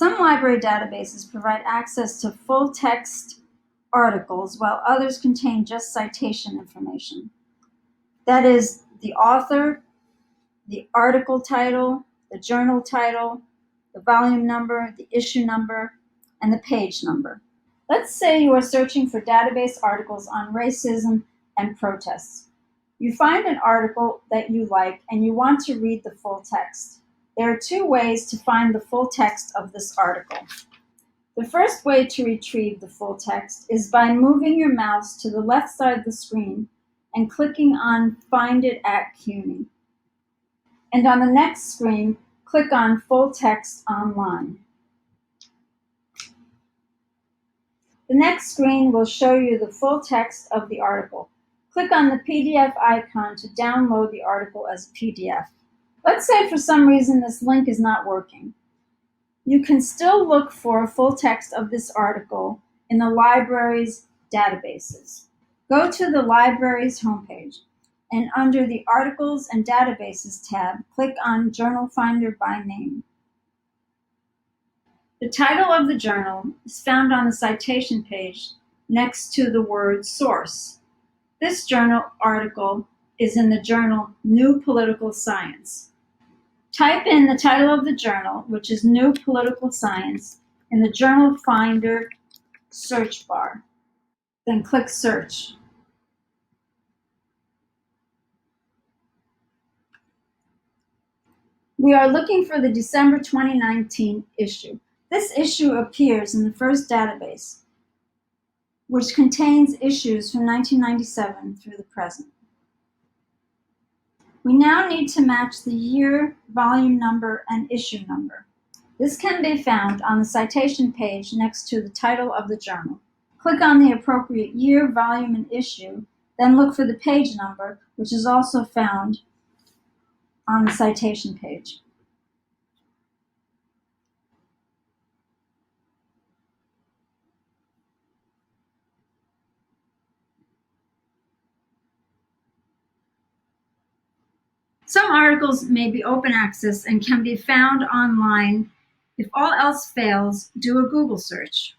Some library databases provide access to full-text articles, while others contain just citation information. That is, the author, the article title, the journal title, the volume number, the issue number, and the page number. Let's say you are searching for database articles on racism and protests. You find an article that you like and you want to read the full text. There are two ways to find the full text of this article. The first way to retrieve the full text is by moving your mouse to the left side of the screen and clicking on Find It at CUNY. And on the next screen, click on Full Text Online. The next screen will show you the full text of the article. Click on the PDF icon to download the article as a PDF. Let's say for some reason this link is not working. You can still look for a full text of this article in the library's databases. Go to the library's homepage, and under the Articles and Databases tab, click on Journal Finder by name. The title of the journal is found on the citation page next to the word source. This journal article is in the journal New Political Science. Type in the title of the journal, which is New Political Science, in the Journal Finder search bar. Then click Search. We are looking for the December 2019 issue. This issue appears in the first database, which contains issues from 1997 through the present. We now need to match the year, volume number, and issue number. This can be found on the citation page next to the title of the journal. Click on the appropriate year, volume, and issue, then look for the page number, which is also found on the citation page. Some articles may be open access and can be found online. If all else fails, do a Google search.